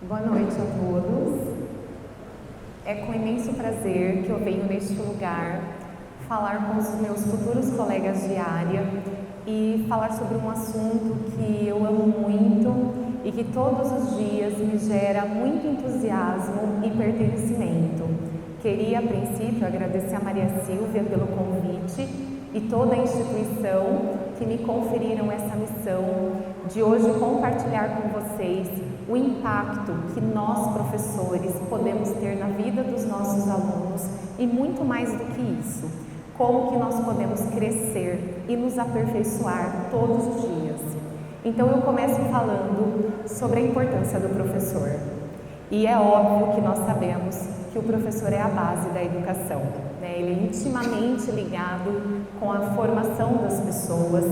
Boa noite a todos. É com imenso prazer que eu venho neste lugar falar com os meus futuros colegas de área e falar sobre um assunto que eu amo muito e que todos os dias me gera muito entusiasmo e pertencimento. Queria, a princípio, agradecer a Maria Silvia pelo convite e toda a instituição que me conferiram essa missão de hoje compartilhar com vocês o impacto que nós, professores, podemos ter na vida dos nossos alunos e muito mais do que isso, como que nós podemos crescer e nos aperfeiçoar todos os dias. Então eu começo falando sobre a importância do professor. E é óbvio que nós sabemos que o professor é a base da educação, né? Ele é intimamente ligado com a formação das pessoas,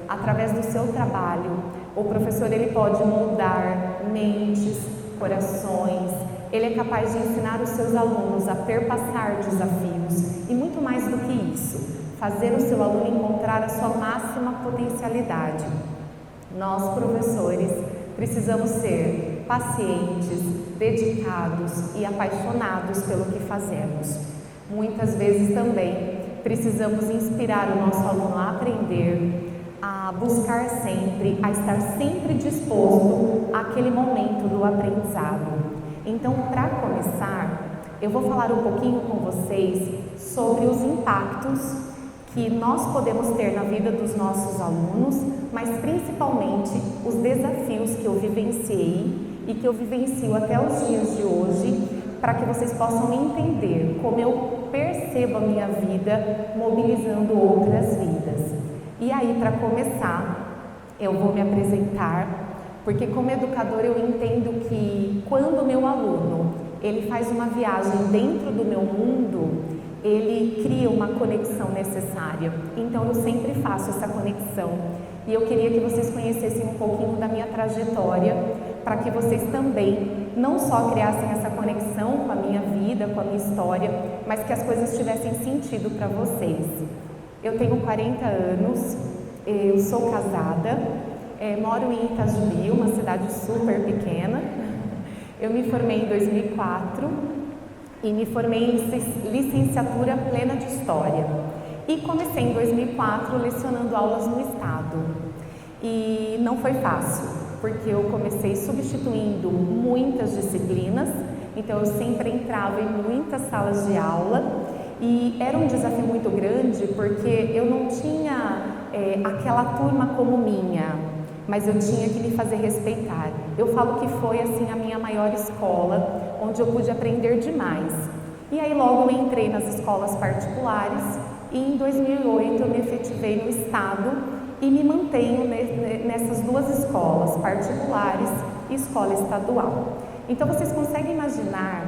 através do seu trabalho. O professor ele pode moldar mentes, corações, ele é capaz de ensinar os seus alunos a perpassar desafios e muito mais do que isso, fazer o seu aluno encontrar a sua máxima potencialidade. Nós, professores, precisamos ser pacientes, dedicados e apaixonados pelo que fazemos. Muitas vezes também precisamos inspirar o nosso aluno a aprender, a buscar sempre, a estar sempre disposto àquele momento do aprendizado. Então, para começar, eu vou falar um pouquinho com vocês sobre os impactos que nós podemos ter na vida dos nossos alunos, mas principalmente os desafios que eu vivenciei e que eu vivencio até os dias de hoje, para que vocês possam entender como eu percebo a minha vida mobilizando outras vidas. E aí, para começar, eu vou me apresentar, porque como educador eu entendo que quando o meu aluno ele faz uma viagem dentro do meu mundo, ele cria uma conexão necessária. Então eu sempre faço essa conexão. E eu queria que vocês conhecessem um pouquinho da minha trajetória, para que vocês também não só criassem essa conexão com a minha vida, com a minha história, mas que as coisas tivessem sentido para vocês. Eu tenho 40 anos, eu sou casada, moro em Itajubi, uma cidade super pequena. Eu me formei em 2004 e me formei em licenciatura plena de História. E comecei em 2004 lecionando aulas no estado. E não foi fácil, porque eu comecei substituindo muitas disciplinas, então eu sempre entrava em muitas salas de aula e era um desafio muito grande porque eu não tinha aquela turma como minha, mas eu tinha que me fazer respeitar. Eu falo que foi assim a minha maior escola, onde eu pude aprender demais. E aí logo eu entrei nas escolas particulares e em 2008 eu me efetivei no estado e me mantenho nessas duas escolas, particulares e escola estadual. Então vocês conseguem imaginar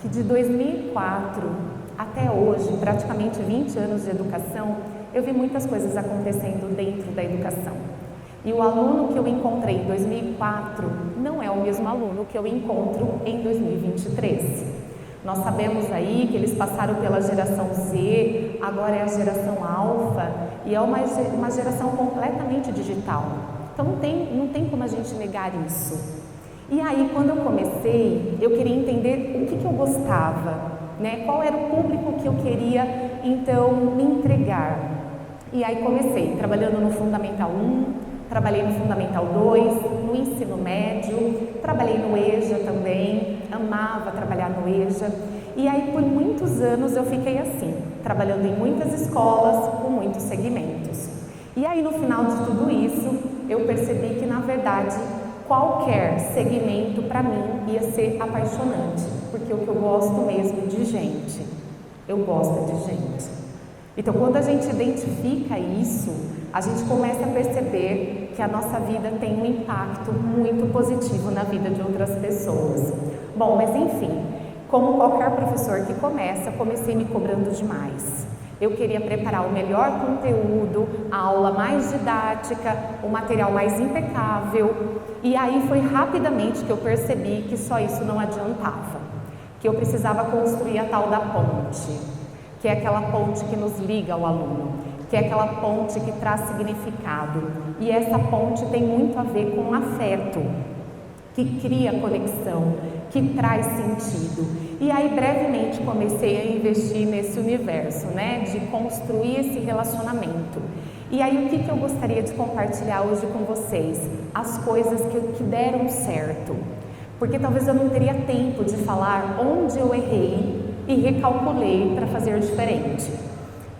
que de 2004 até hoje, praticamente 20 anos de educação, eu vi muitas coisas acontecendo dentro da educação. E o aluno que eu encontrei em 2004 não é o mesmo aluno que eu encontro em 2023. Nós sabemos aí que eles passaram pela geração Z, agora é a geração Alfa, e é uma geração completamente digital. Então não tem como a gente negar isso. E aí, quando eu comecei, eu queria entender o que eu gostava, né? Qual era o público que eu queria, então, me entregar. E aí comecei trabalhando no Fundamental 1, trabalhei no Fundamental 2, no ensino médio, trabalhei no EJA também, amava trabalhar no EJA. E aí por muitos anos eu fiquei assim, trabalhando em muitas escolas, com muitos segmentos. E aí no final de tudo isso, eu percebi que na verdade qualquer segmento para mim ia ser apaixonante, porque o que eu gosto mesmo de gente, eu gosto de gente. Então quando a gente identifica isso, a gente começa a perceber que a nossa vida tem um impacto muito positivo na vida de outras pessoas. Bom, mas enfim, como qualquer professor que começa, comecei me cobrando demais. Eu queria preparar o melhor conteúdo, a aula mais didática, o material mais impecável. E aí foi rapidamente que eu percebi que só isso não adiantava, que eu precisava construir a tal da ponte, que é aquela ponte que nos liga ao aluno, que é aquela ponte que traz significado. E essa ponte tem muito a ver com afeto, que cria conexão, que traz sentido. E aí brevemente comecei a investir nesse universo, né, de construir esse relacionamento. E aí o que eu gostaria de compartilhar hoje com vocês? As coisas que deram certo. Porque talvez eu não teria tempo de falar onde eu errei e recalculei para fazer diferente.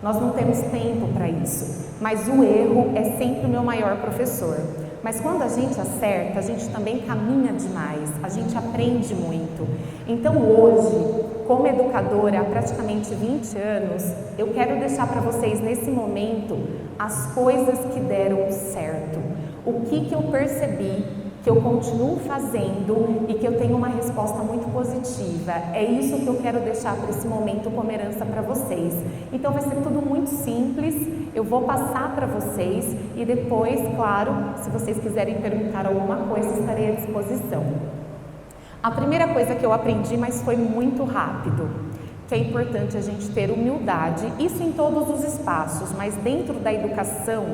Nós não temos tempo para isso, mas o erro é sempre o meu maior professor. Mas quando a gente acerta, a gente também caminha demais, a gente aprende muito. Então hoje, como educadora há praticamente 20 anos, eu quero deixar para vocês nesse momento as coisas que deram certo. O que eu percebi, que eu continuo fazendo e que eu tenho uma resposta muito positiva. É isso que eu quero deixar para esse momento como herança para vocês. Então vai ser tudo muito simples, eu vou passar para vocês e depois, claro, se vocês quiserem perguntar alguma coisa, estarei à disposição. A primeira coisa que eu aprendi, mas foi muito rápido, que é importante a gente ter humildade, isso em todos os espaços, mas dentro da educação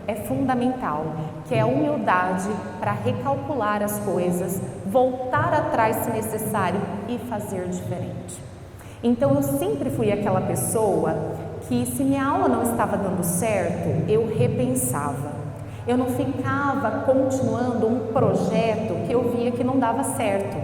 é fundamental, que é a humildade para recalcular as coisas, voltar atrás se necessário e fazer diferente. Então eu sempre fui aquela pessoa que, se minha aula não estava dando certo, eu repensava. Eu não ficava continuando um projeto que eu via que não dava certo.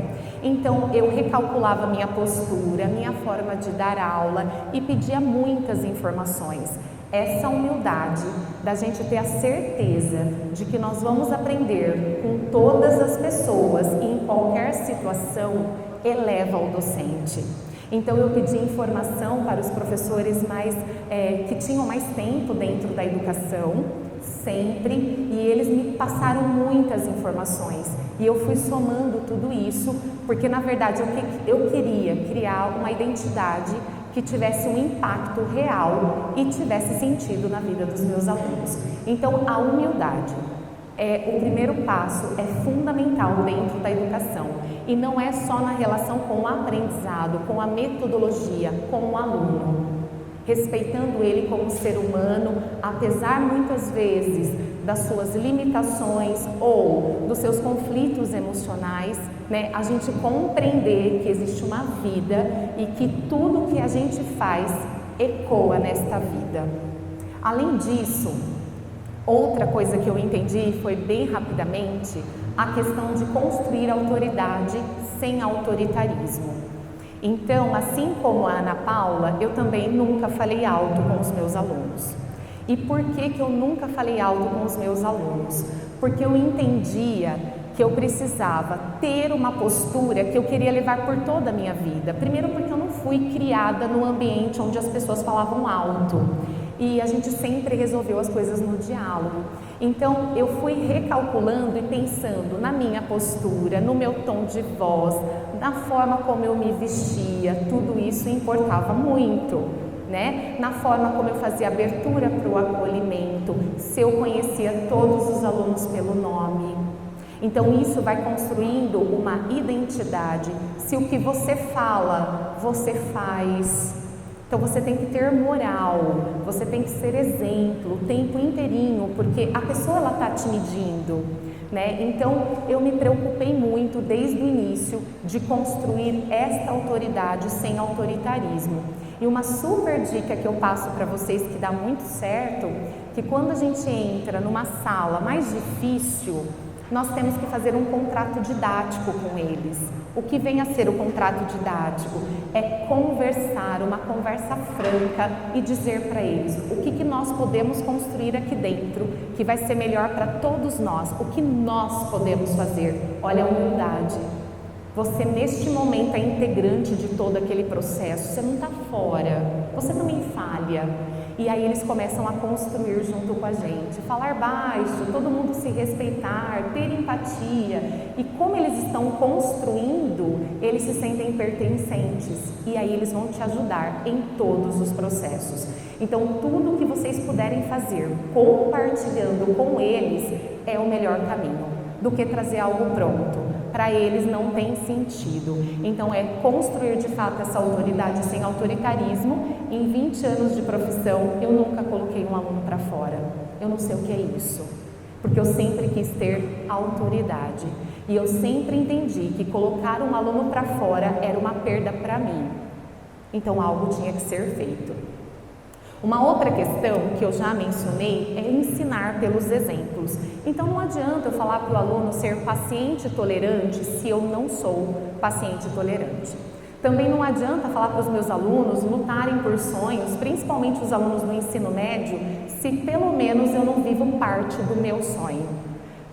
Então eu recalculava minha postura, minha forma de dar aula e pedia muitas informações. Essa humildade da gente ter a certeza de que nós vamos aprender com todas as pessoas e em qualquer situação eleva o docente. Então eu pedi informação para os professores que tinham mais tempo dentro da educação, sempre, e eles me passaram muitas informações e eu fui somando tudo isso, porque na verdade eu queria criar uma identidade que tivesse um impacto real e tivesse sentido na vida dos meus alunos. Então a humildade o primeiro passo, é fundamental dentro da educação, e não é só na relação com o aprendizado, com a metodologia, com o aluno, respeitando ele como ser humano, apesar muitas vezes das suas limitações ou dos seus conflitos emocionais, né? A gente compreender que existe uma vida e que tudo que a gente faz ecoa nesta vida. Além disso, outra coisa que eu entendi foi bem rapidamente a questão de construir autoridade sem autoritarismo. Então, assim como a Ana Paula, eu também nunca falei alto com os meus alunos. E por que eu nunca falei alto com os meus alunos? Porque eu entendia que eu precisava ter uma postura que eu queria levar por toda a minha vida. Primeiro porque eu não fui criada num ambiente onde as pessoas falavam alto. E a gente sempre resolveu as coisas no diálogo. Então eu fui recalculando e pensando na minha postura, no meu tom de voz, na forma como eu me vestia, tudo isso importava muito, né? Na forma como eu fazia abertura para o acolhimento, se eu conhecia todos os alunos pelo nome. Então isso vai construindo uma identidade. Se o que você fala, você faz. Então você tem que ter moral, você tem que ser exemplo o tempo inteirinho, porque a pessoa ela está te medindo, né? Então eu me preocupei muito desde o início de construir esta autoridade sem autoritarismo. E uma super dica que eu passo para vocês que dá muito certo, que quando a gente entra numa sala mais difícil, nós temos que fazer um contrato didático com eles. O que vem a ser o contrato didático? É conversar, uma conversa franca e dizer para eles o que nós podemos construir aqui dentro, que vai ser melhor para todos nós, o que nós podemos fazer. Olha a humildade. Você neste momento é integrante de todo aquele processo, você não está fora, você também falha. E aí eles começam a construir junto com a gente, falar baixo, todo mundo se respeitar, ter empatia. E como eles estão construindo, eles se sentem pertencentes. E aí eles vão te ajudar em todos os processos. Então tudo que vocês puderem fazer, compartilhando com eles, é o melhor caminho do que trazer algo pronto. Para eles não tem sentido. Então é construir de fato essa autoridade sem autoritarismo. Em 20 anos de profissão, eu nunca coloquei um aluno para fora. Eu não sei o que é isso. porque eu sempre quis ter autoridade. E eu sempre entendi que colocar um aluno para fora era uma perda para mim. Então algo tinha que ser feito. Uma outra questão que eu já mencionei é ensinar pelos exemplos. Então não adianta eu falar para o aluno ser paciente e tolerante se eu não sou paciente e tolerante. Também não adianta falar para os meus alunos lutarem por sonhos, principalmente os alunos do ensino médio, se pelo menos eu não vivo parte do meu sonho.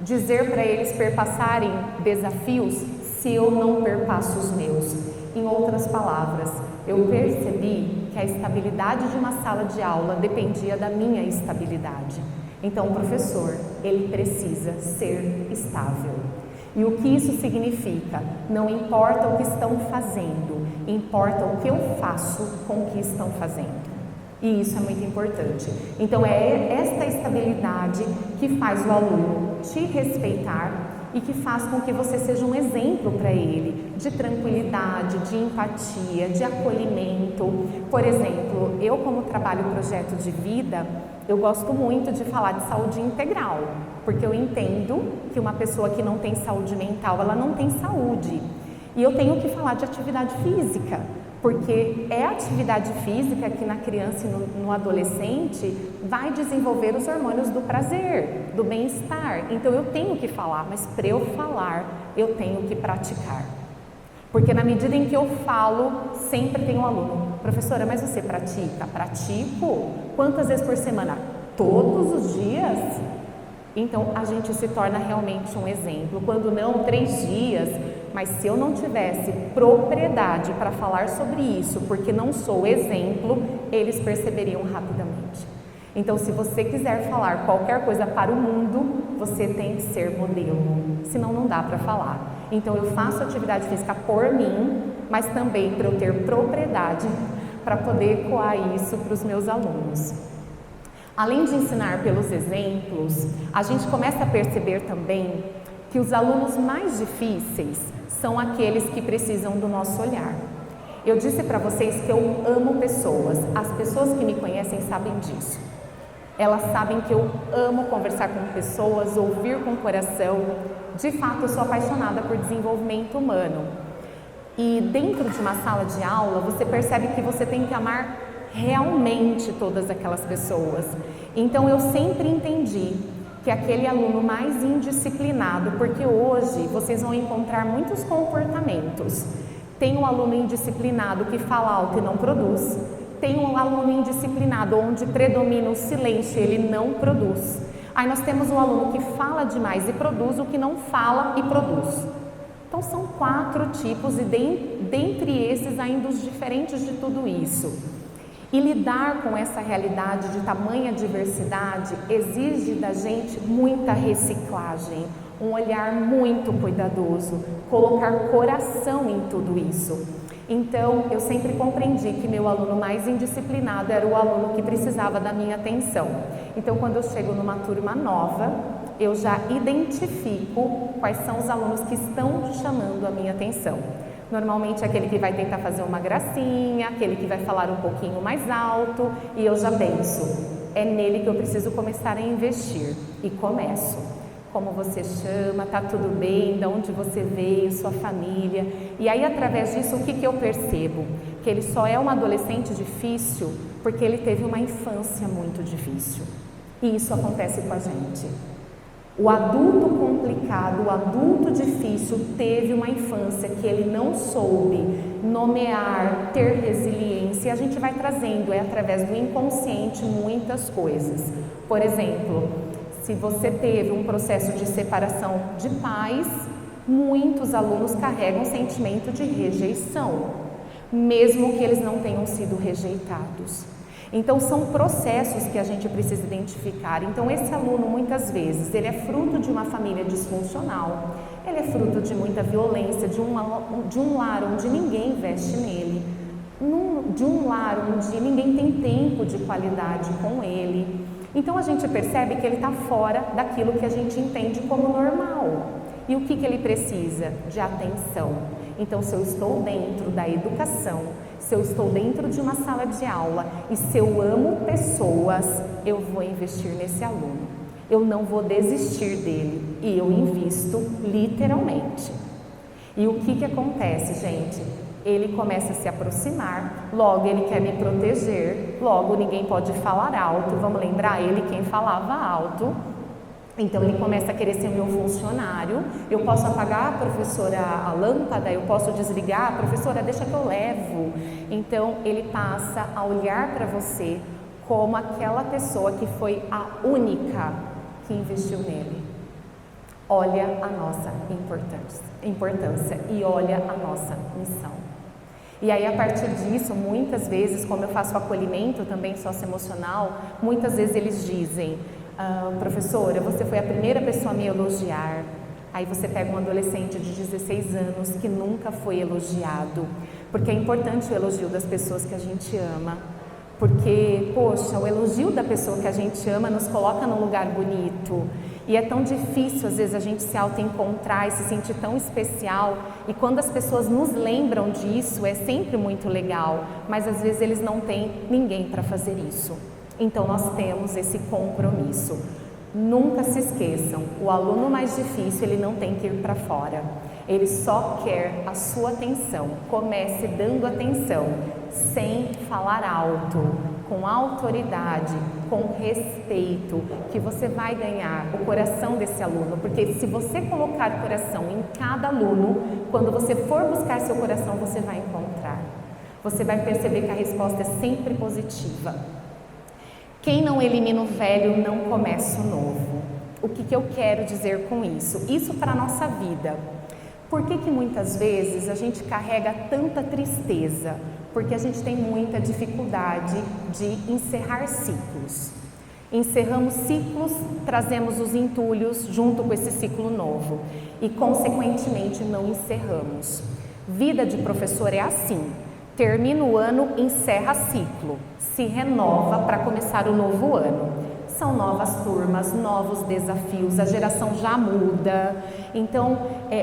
Dizer para eles perpassarem desafios se eu não perpasso os meus. Em outras palavras, eu percebi que a estabilidade de uma sala de aula dependia da minha estabilidade. Então, o professor, ele precisa ser estável. E o que isso significa? Não importa o que estão fazendo, importa o que eu faço com o que estão fazendo. E isso é muito importante. Então, é esta estabilidade que faz o aluno te respeitar e que faz com que você seja um exemplo para ele de tranquilidade, de empatia, de acolhimento. Por exemplo, eu como trabalho projeto de vida, eu gosto muito de falar de saúde integral, porque eu entendo que uma pessoa que não tem saúde mental, ela não tem saúde. E eu tenho que falar de atividade física, porque é a atividade física que na criança e no adolescente vai desenvolver os hormônios do prazer, do bem-estar. Então eu tenho que falar, mas para eu falar, eu tenho que praticar. Porque na medida em que eu falo, sempre tem um aluno: professora, mas você pratica? Pratico. Quantas vezes por semana? Todos os dias? Então a gente se torna realmente um exemplo. Quando não, 3 dias. Mas se eu não tivesse propriedade para falar sobre isso, porque não sou exemplo, eles perceberiam rapidamente. Então, se você quiser falar qualquer coisa para o mundo, você tem que ser modelo, senão não dá para falar. Então, eu faço atividade física por mim, mas também para eu ter propriedade para poder ecoar isso para os meus alunos. Além de ensinar pelos exemplos, a gente começa a perceber também que os alunos mais difíceis são aqueles que precisam do nosso olhar. Eu disse para vocês que eu amo pessoas. As pessoas que me conhecem sabem disso. Elas sabem que eu amo conversar com pessoas, ouvir com o coração. De fato, eu sou apaixonada por desenvolvimento humano. E dentro de uma sala de aula, você percebe que você tem que amar realmente todas aquelas pessoas. Então, eu sempre entendi que aquele aluno mais indisciplinado, porque hoje vocês vão encontrar muitos comportamentos. Tem um aluno indisciplinado que fala alto e não produz. Tem um aluno indisciplinado onde predomina o silêncio e ele não produz. Aí nós temos um aluno que fala demais e produz, o que não fala e produz. Então são 4 tipos e dentre esses ainda os diferentes de tudo isso. E lidar com essa realidade de tamanha diversidade exige da gente muita reciclagem, um olhar muito cuidadoso, colocar coração em tudo isso. Então, eu sempre compreendi que meu aluno mais indisciplinado era o aluno que precisava da minha atenção. Então, quando eu chego numa turma nova, eu já identifico quais são os alunos que estão chamando a minha atenção. Normalmente é aquele que vai tentar fazer uma gracinha, aquele que vai falar um pouquinho mais alto, e eu já penso, é nele que eu preciso começar a investir. E começo. Como você chama, tá tudo bem, de onde você veio, sua família. E aí, através disso, o que eu percebo? Que ele só é um adolescente difícil porque ele teve uma infância muito difícil. E isso acontece com a gente. O adulto complicado, o adulto difícil teve uma infância que ele não soube nomear, ter resiliência, e a gente vai trazendo, através do inconsciente, muitas coisas. Por exemplo, se você teve um processo de separação de pais, muitos alunos carregam sentimento de rejeição, mesmo que eles não tenham sido rejeitados. Então, são processos que a gente precisa identificar. Então, esse aluno, muitas vezes, ele é fruto de uma família disfuncional, ele é fruto de muita violência, de um lar onde ninguém investe nele, de um lar onde ninguém tem tempo de qualidade com ele. Então, a gente percebe que ele está fora daquilo que a gente entende como normal. E o que ele precisa? De atenção. Então, se eu estou dentro da educação, se eu estou dentro de uma sala de aula e se eu amo pessoas, eu vou investir nesse aluno. eu não vou desistir dele e eu invisto literalmente. E o que acontece, gente? Ele começa a se aproximar, logo ele quer me proteger, logo ninguém pode falar alto, vamos lembrar, ele quem falava alto. Então ele começa a querer ser meu funcionário, eu posso apagar, professora, a lâmpada, eu posso desligar, professora, deixa que eu levo. Então ele passa a olhar para você como aquela pessoa que foi a única que investiu nele. Olha a nossa importância e olha a nossa missão. E aí, a partir disso, muitas vezes, como eu faço acolhimento também socioemocional, muitas vezes eles dizem, professora, você foi a primeira pessoa a me elogiar. Aí você pega um adolescente de 16 anos que nunca foi elogiado, porque é importante o elogio das pessoas que a gente ama. Porque, poxa, o elogio da pessoa que a gente ama nos coloca num lugar bonito. E é tão difícil, às vezes, a gente se auto-encontrar e se sentir tão especial. E quando as pessoas nos lembram disso, é sempre muito legal. Mas, às vezes, eles não têm ninguém para fazer isso. Então, nós temos esse compromisso. Nunca se esqueçam, o aluno mais difícil, ele não tem que ir para fora. Ele só quer a sua atenção. Comece dando atenção, sem falar alto, com autoridade, com respeito, que você vai ganhar o coração desse aluno. Porque se você colocar coração em cada aluno, quando você for buscar seu coração, você vai encontrar. Você vai perceber que a resposta é sempre positiva. Quem não elimina o velho não começa o novo. O que eu quero dizer com isso? Isso para a nossa vida. Por que muitas vezes a gente carrega tanta tristeza? Porque a gente tem muita dificuldade de encerrar ciclos. Encerramos ciclos, trazemos os entulhos junto com esse ciclo novo e, consequentemente, não encerramos. Vida de professor é assim. Termina o ano, encerra ciclo, se renova para começar o novo ano. São novas turmas, novos desafios, a geração já muda. Então,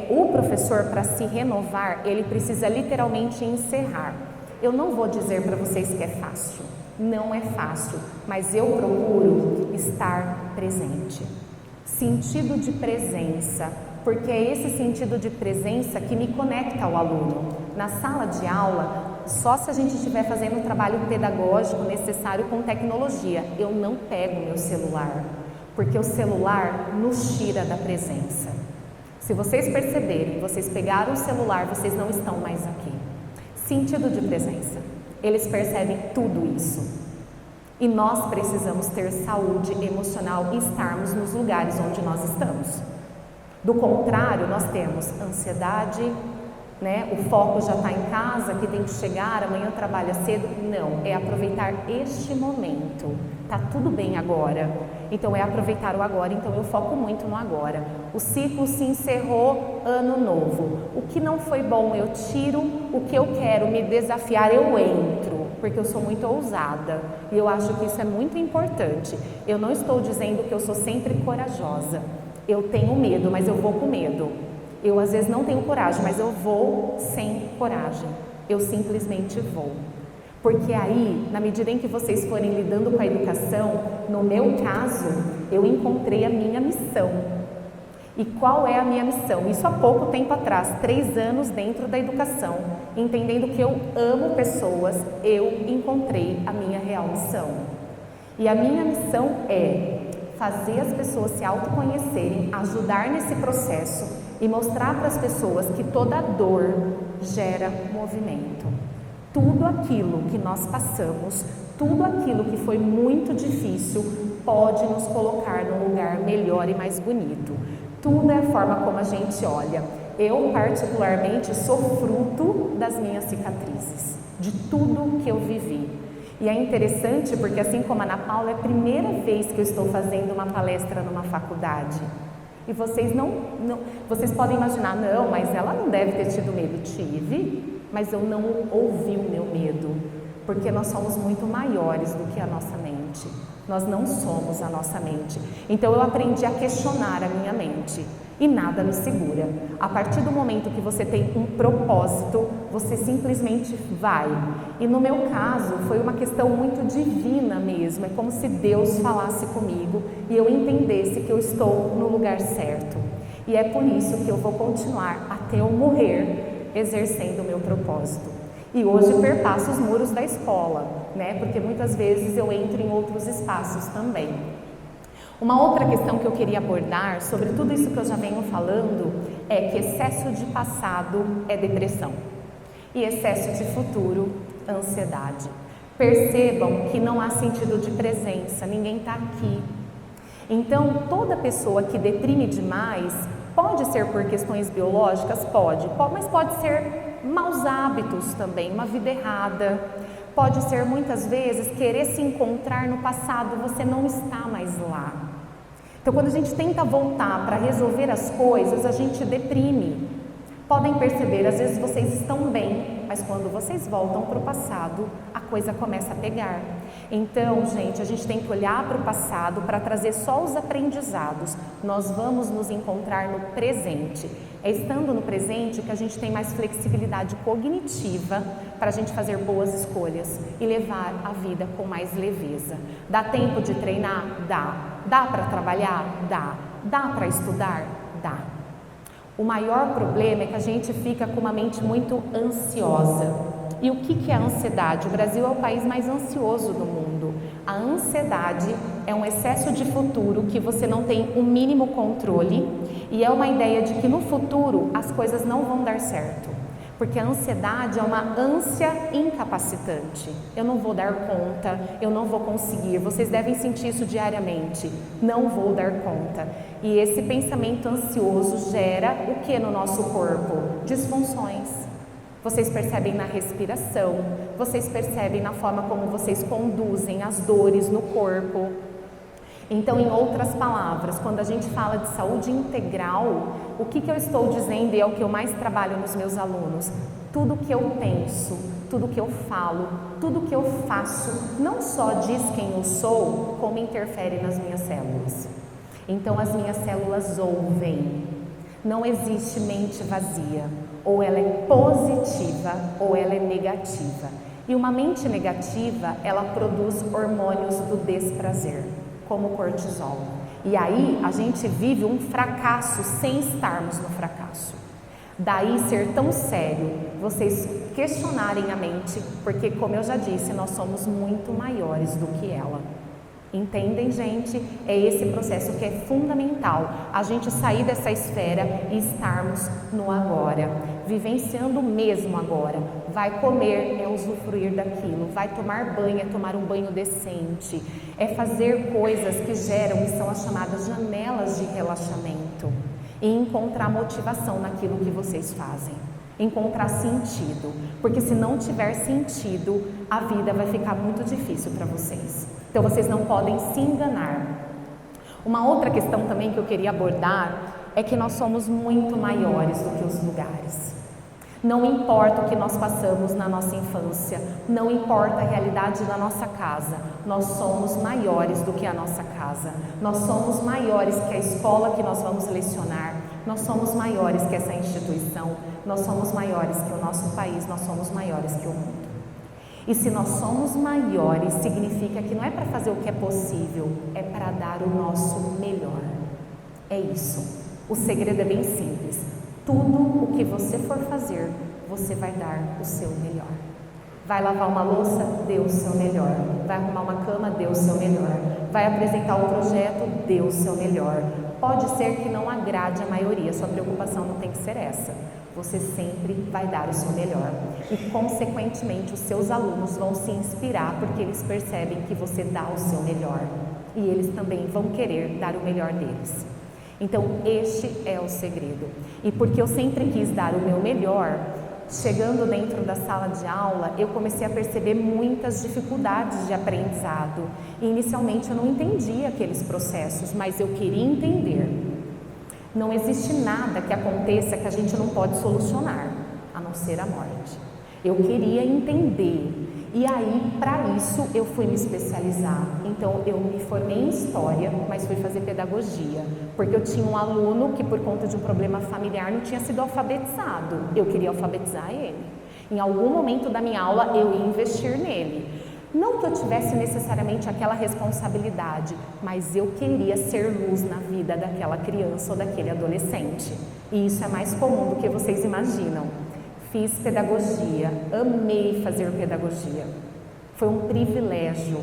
o professor, para se renovar, ele precisa literalmente encerrar. Eu não vou dizer para vocês que é fácil, não é fácil, mas eu procuro estar presente. Sentido de presença, porque é esse sentido de presença que me conecta ao aluno. Na sala de aula, só se a gente estiver fazendo um trabalho pedagógico necessário com tecnologia, eu não pego meu celular, porque o celular nos tira da presença. Se vocês perceberem, vocês pegaram o celular, vocês não estão mais aqui. Sentido de presença, eles percebem tudo isso. E nós precisamos ter saúde emocional e estarmos nos lugares onde nós estamos. Do contrário, nós temos ansiedade, o foco já está em casa, que tem que chegar, amanhã trabalha cedo. Não, é aproveitar este momento. Tá tudo bem agora. Então é aproveitar o agora, então eu foco muito no agora. O ciclo se encerrou, ano novo. O que não foi bom eu tiro, o que eu quero me desafiar eu entro, porque eu sou muito ousada. E eu acho que isso é muito importante. Eu não estou dizendo que eu sou sempre corajosa. Eu tenho medo, mas eu vou com medo. Eu às vezes não tenho coragem, mas eu vou sem coragem. Eu simplesmente vou. Porque aí, na medida em que vocês forem lidando com a educação, no meu caso, eu encontrei a minha missão. E qual é a minha missão? Isso há pouco tempo atrás, 3 anos dentro da educação, entendendo que eu amo pessoas, eu encontrei a minha real missão. E a minha missão é fazer as pessoas se autoconhecerem, ajudar nesse processo e mostrar para as pessoas que toda dor gera movimento. Tudo aquilo que nós passamos, tudo aquilo que foi muito difícil, pode nos colocar num lugar melhor e mais bonito. Tudo é a forma como a gente olha. Eu, particularmente, sou fruto das minhas cicatrizes, de tudo que eu vivi. E é interessante porque, assim como a Ana Paula, é a primeira vez que eu estou fazendo uma palestra numa faculdade. E vocês vocês podem imaginar, não, mas ela não deve ter tido medo. Tive, mas eu não ouvi o meu medo, porque nós somos muito maiores do que a nossa mente. Nós não somos a nossa mente. Então eu aprendi a questionar a minha mente e nada me segura. A partir do momento que você tem um propósito, você simplesmente vai. E no meu caso foi uma questão muito divina mesmo. É como se Deus falasse comigo e eu entendesse que eu estou no lugar certo. E é por isso que eu vou continuar até eu morrer exercendo o meu propósito. E hoje perpasso os muros da escola, né? Porque muitas vezes eu entro em outros espaços também. Uma outra questão que eu queria abordar sobre tudo isso que eu já venho falando é que excesso de passado é depressão e excesso de futuro, ansiedade. Percebam que não há sentido de presença, ninguém está aqui. Então, toda pessoa que deprime demais, pode ser por questões biológicas? Pode, mas pode ser maus hábitos também, uma vida errada. Pode ser muitas vezes querer se encontrar no passado, você não está mais lá. Então quando a gente tenta voltar para resolver as coisas, a gente deprime. Podem perceber, às vezes vocês estão bem, mas quando vocês voltam para o passado, a coisa começa a pegar. Então, gente, a gente tem que olhar para o passado para trazer só os aprendizados. Nós vamos nos encontrar no presente. É estando no presente que a gente tem mais flexibilidade cognitiva para a gente fazer boas escolhas e levar a vida com mais leveza. Dá tempo de treinar? Dá. Dá para trabalhar? Dá. Dá para estudar? Dá. O maior problema é que a gente fica com uma mente muito ansiosa. E o que é a ansiedade? O Brasil é o país mais ansioso do mundo. A ansiedade é um excesso de futuro que você não tem o mínimo controle e é uma ideia de que no futuro as coisas não vão dar certo. Porque a ansiedade é uma ânsia incapacitante. Eu não vou dar conta, eu não vou conseguir. Vocês devem sentir isso diariamente. Não vou dar conta. E esse pensamento ansioso gera o que no nosso corpo? Disfunções. Vocês percebem na respiração, vocês percebem na forma como vocês conduzem as dores no corpo. Então, em outras palavras, quando a gente fala de saúde integral, o que eu estou dizendo e é o que eu mais trabalho nos meus alunos? Tudo que eu penso, tudo que eu falo, tudo que eu faço, não só diz quem eu sou, como interfere nas minhas células. Então, as minhas células ouvem. Não existe mente vazia. Ou ela é positiva ou ela é negativa. E uma mente negativa, ela produz hormônios do desprazer, como o cortisol. E aí a gente vive um fracasso sem estarmos no fracasso. Daí ser tão sério, vocês questionarem a mente, porque como eu já disse, nós somos muito maiores do que ela. Entendem, gente? É esse processo que é fundamental, a gente sair dessa esfera e estarmos no agora, vivenciando mesmo agora. Vai comer, é usufruir daquilo, vai tomar banho, é tomar um banho decente, é fazer coisas que geram e são as chamadas janelas de relaxamento e encontrar motivação naquilo que vocês fazem. Encontrar sentido, porque se não tiver sentido, a vida vai ficar muito difícil para vocês. Então vocês não podem se enganar. Uma outra questão também que eu queria abordar é que nós somos muito maiores do que os lugares. Não importa o que nós passamos na nossa infância, não importa a realidade da nossa casa, nós somos maiores do que a nossa casa, nós somos maiores que a escola que nós vamos lecionar, nós somos maiores que essa instituição, nós somos maiores que o nosso país, nós somos maiores que o mundo. E se nós somos maiores, significa que não é para fazer o que é possível, é para dar o nosso melhor. É isso. O segredo é bem simples. Tudo o que você for fazer, você vai dar o seu melhor. Vai lavar uma louça, dê o seu melhor. Vai arrumar uma cama, dê o seu melhor. Vai apresentar um projeto, dê o seu melhor. Pode ser que não agrade a maioria, sua preocupação não tem que ser essa. Você sempre vai dar o seu melhor. E, consequentemente, os seus alunos vão se inspirar porque eles percebem que você dá o seu melhor. E eles também vão querer dar o melhor deles. Então, este é o segredo. E porque eu sempre quis dar o meu melhor, chegando dentro da sala de aula, eu comecei a perceber muitas dificuldades de aprendizado. E, inicialmente, eu não entendia aqueles processos, mas eu queria entender. Não existe nada que aconteça que a gente não pode solucionar, a não ser a morte. Eu queria entender. E aí, para isso, eu fui me especializar. Então, eu me formei em História, mas fui fazer Pedagogia, porque eu tinha um aluno que, por conta de um problema familiar, não tinha sido alfabetizado. Eu queria alfabetizar ele. Em algum momento da minha aula, eu ia investir nele. Não que eu tivesse necessariamente aquela responsabilidade, mas eu queria ser luz na vida daquela criança ou daquele adolescente. E isso é mais comum do que vocês imaginam. Fiz Pedagogia, amei fazer Pedagogia. Foi um privilégio.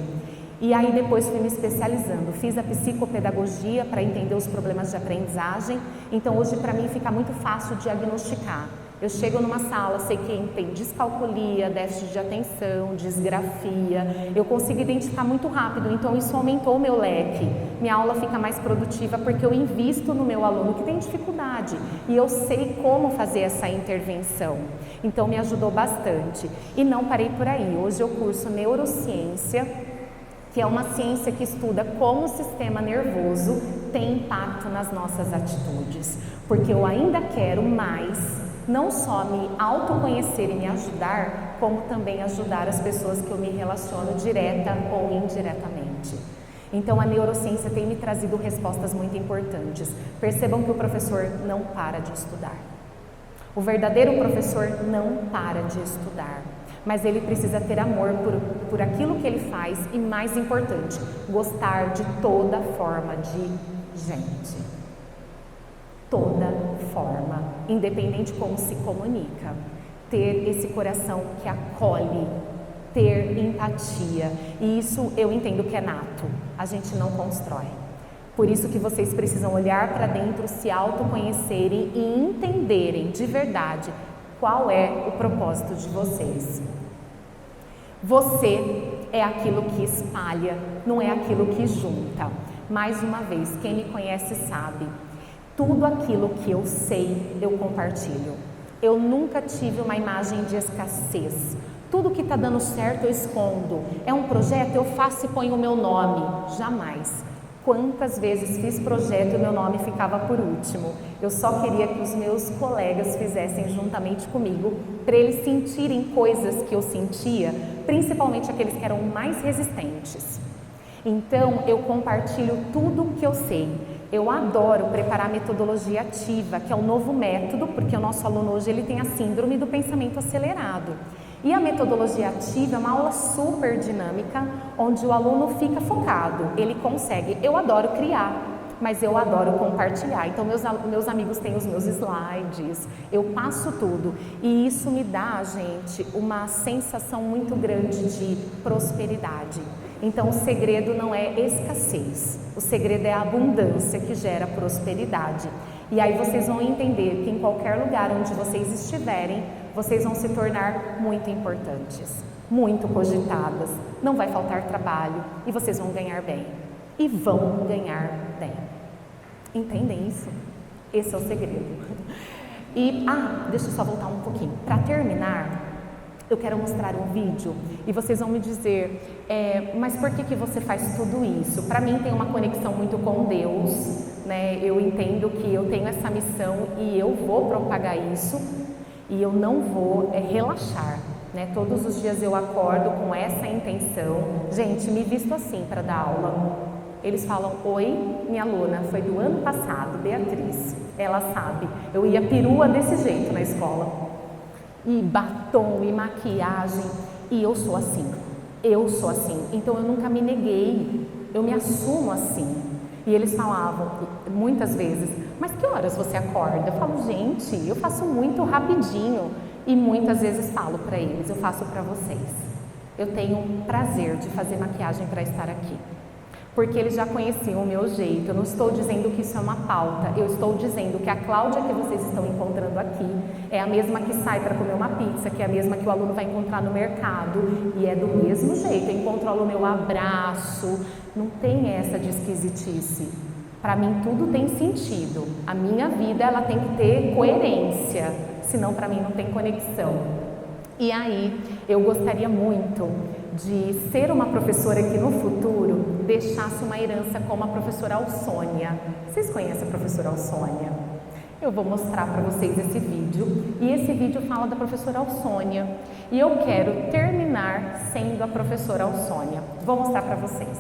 E aí depois fui me especializando. Fiz a psicopedagogia para entender os problemas de aprendizagem. Então hoje para mim fica muito fácil diagnosticar. Eu chego numa sala, sei quem tem descalculia, déficit de atenção, disgrafia, eu consigo identificar muito rápido, então isso aumentou o meu leque. Minha aula fica mais produtiva porque eu invisto no meu aluno que tem dificuldade e eu sei como fazer essa intervenção. Então me ajudou bastante. E não parei por aí, hoje eu curso neurociência, que é uma ciência que estuda como o sistema nervoso tem impacto nas nossas atitudes, porque eu ainda quero mais. Não só me autoconhecer e me ajudar, como também ajudar as pessoas que eu me relaciono direta ou indiretamente. Então a neurociência tem me trazido respostas muito importantes. Percebam que o professor não para de estudar. O verdadeiro professor não para de estudar, mas ele precisa ter amor por aquilo que ele faz e, mais importante, gostar de toda forma de gente. Toda forma, independente como se comunica, ter esse coração que acolhe, ter empatia, e isso eu entendo que é nato, a gente não constrói. Por isso que vocês precisam olhar para dentro, se autoconhecerem e entenderem de verdade qual é o propósito de vocês. Você é aquilo que espalha, não é aquilo que junta. Mais uma vez, quem me conhece sabe. Tudo aquilo que eu sei, eu compartilho. Eu nunca tive uma imagem de escassez. Tudo que está dando certo eu escondo. É um projeto, eu faço e ponho o meu nome. Jamais. Quantas vezes fiz projeto e o meu nome ficava por último? Eu só queria que os meus colegas fizessem juntamente comigo, para eles sentirem coisas que eu sentia, principalmente aqueles que eram mais resistentes. Então, eu compartilho tudo o que eu sei. Eu adoro preparar a metodologia ativa, que é um novo método, porque o nosso aluno hoje ele tem a síndrome do pensamento acelerado. E a metodologia ativa é uma aula super dinâmica, onde o aluno fica focado, ele consegue. Eu adoro criar, mas eu adoro compartilhar. Então, meus amigos têm os meus slides, eu passo tudo. E isso me dá, gente, uma sensação muito grande de prosperidade. Então, o segredo não é escassez, o segredo é a abundância que gera prosperidade. E aí vocês vão entender que em qualquer lugar onde vocês estiverem, vocês vão se tornar muito importantes, muito cogitadas, não vai faltar trabalho e vocês vão ganhar bem. E vão ganhar bem. Entendem isso? Esse é o segredo. E, deixa eu só voltar um pouquinho. Para terminar, eu quero mostrar um vídeo e vocês vão me dizer, mas por que você faz tudo isso? Para mim tem uma conexão muito com Deus, né? Eu entendo que eu tenho essa missão e eu vou propagar isso e eu não vou relaxar, né? Todos os dias eu acordo com essa intenção. Gente, me visto assim para dar aula. Eles falam, oi, minha aluna, foi do ano passado, Beatriz, ela sabe, eu ia perua desse jeito na escola. E batom, e maquiagem, e eu sou assim, então eu nunca me neguei, eu me assumo assim. E eles falavam, muitas vezes, mas que horas você acorda? Eu falo, gente, eu faço muito rapidinho, e muitas vezes falo para eles, eu faço para vocês, eu tenho prazer de fazer maquiagem para estar aqui. Porque eles já conheciam o meu jeito, eu não estou dizendo que isso é uma pauta, eu estou dizendo que a Cláudia que vocês estão encontrando aqui é a mesma que sai para comer uma pizza, que é a mesma que o aluno vai encontrar no mercado, e é do mesmo jeito, eu encontro o aluno, eu abraço, não tem essa de esquisitice. Para mim tudo tem sentido, a minha vida ela tem que ter coerência, senão para mim não tem conexão. E aí eu gostaria muito de ser uma professora que no futuro deixasse uma herança como a professora Alsônia. Vocês conhecem a professora Alsônia? Eu vou mostrar para vocês esse vídeo, e esse vídeo fala da professora Alsônia, e eu quero terminar sendo a professora Alsônia. Vou mostrar para vocês.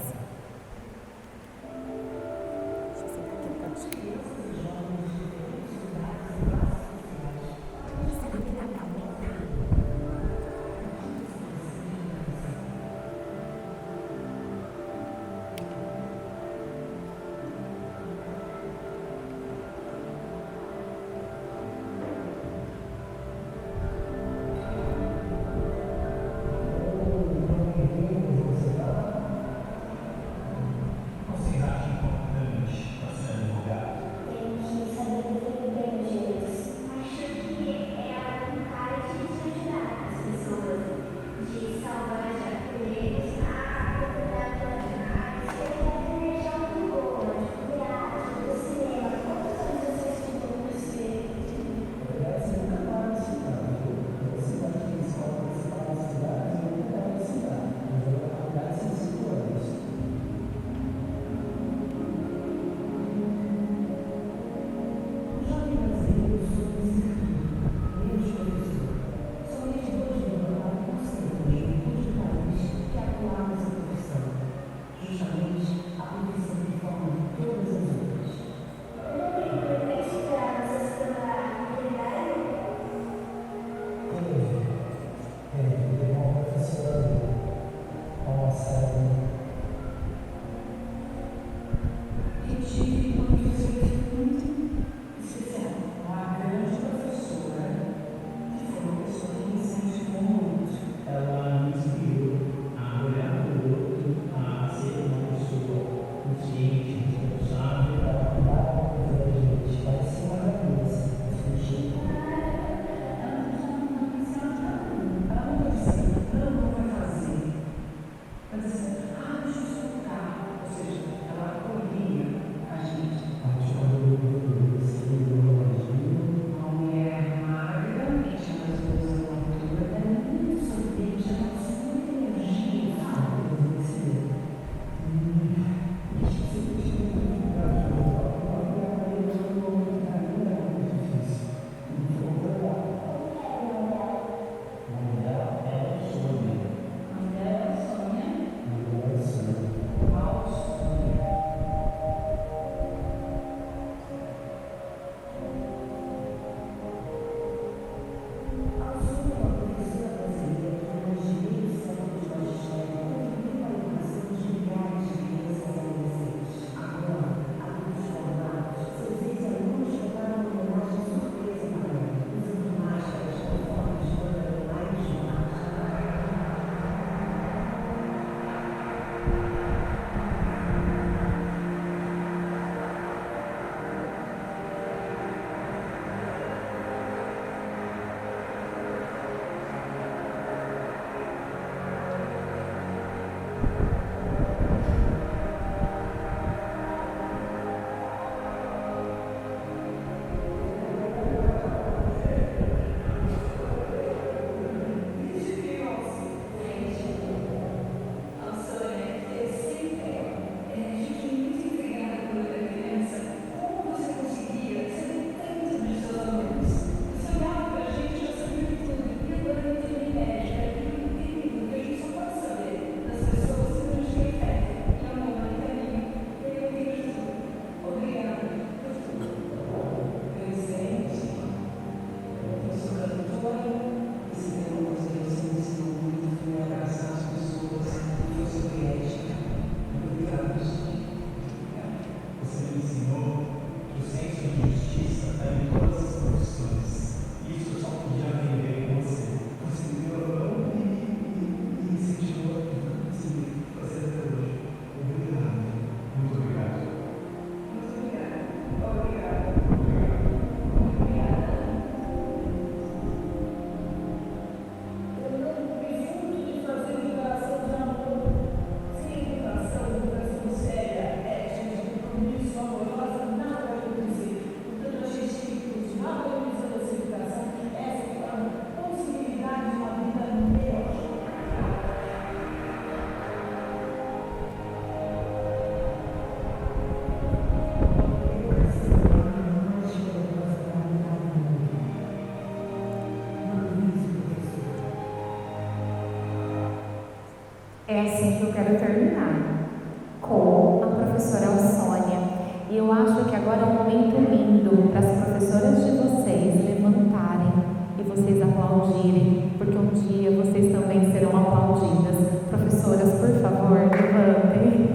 agora é um momento lindo para as professoras de vocês levantarem e vocês aplaudirem, porque um dia vocês também serão aplaudidas. Professoras, por favor, levantem.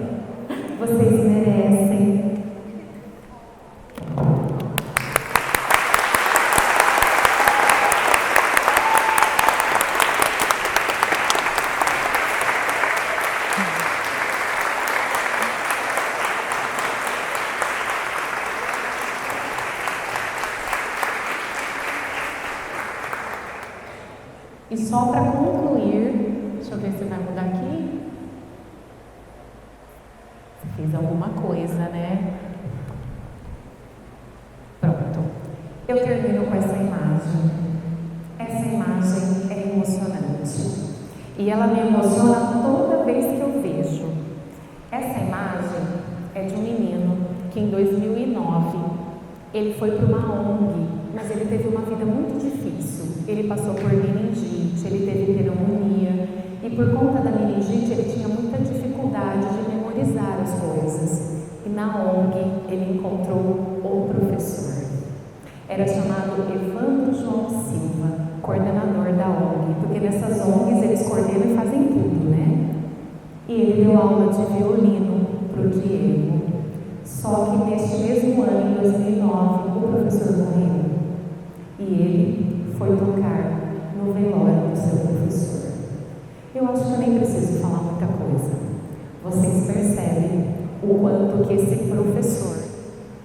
Vocês merecem. E só para concluir, deixa eu ver se vai mudar aqui. Você fez alguma coisa, né? Pronto. Eu termino com essa imagem. Essa imagem é emocionante. E ela me emociona toda vez que eu vejo. Essa imagem é de um menino que em 2009 ele foi para uma ONG, mas ele teve uma vida muito difícil. Ele passou por meningite, ele teve pneumonia e por conta da meningite ele tinha muita dificuldade de memorizar as coisas. E na ONG ele encontrou um professor. Era chamado Evandro João Silva, coordenador da ONG, porque nessas ONGs eles coordenam e fazem tudo, né? E ele deu aula de violino para o Diego. Só que neste mesmo ano, em 2009, o professor morreu. E ele foi tocar no velório do seu professor. Eu acho que eu nem preciso falar muita coisa. Vocês percebem o quanto que esse professor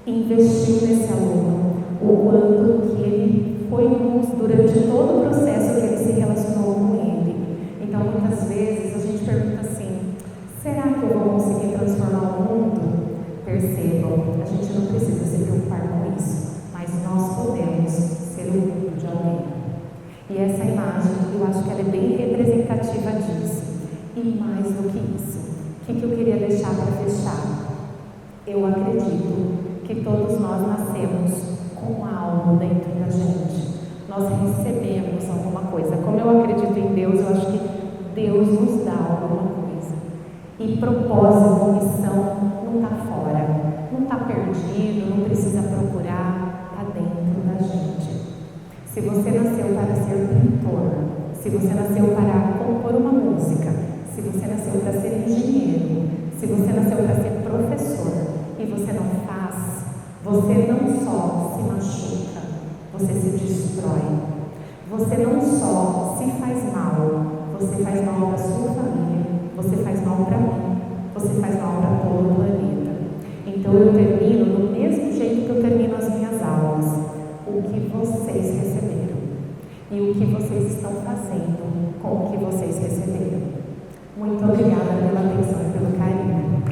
investiu nesse aluno, o quanto que ele foi luz durante todo o processo que ele se relacionou com ele. Então, muitas vezes, a gente pergunta assim, será que eu vou conseguir transformar o mundo? Percebam, a gente não precisa se preocupar com isso, mas nós podemos ser o mundo de alguém. E essa imagem, eu acho que ela é bem representativa disso. E mais do que isso, o que eu queria deixar para fechar? Eu acredito que todos nós nascemos com algo dentro da gente. Nós recebemos alguma coisa. Como eu acredito em Deus, eu acho que Deus nos dá alguma coisa. E propósito, missão, não está fora, não está perdido, não precisa procurar, está dentro da gente. Se você nasceu para ser pintor, se você nasceu para compor uma música, se você nasceu para ser engenheiro, se você nasceu para ser professor e você não faz, você não só se machuca, você se destrói. Você não só se faz mal, você faz mal para a sua família, você faz mal para mim, você faz mal para todo o planeta. Então eu termino do mesmo jeito que eu termino as minhas aulas. O que vocês receberam e o que vocês estão fazendo com o que vocês receberam. Muito obrigada pela atenção e pelo carinho.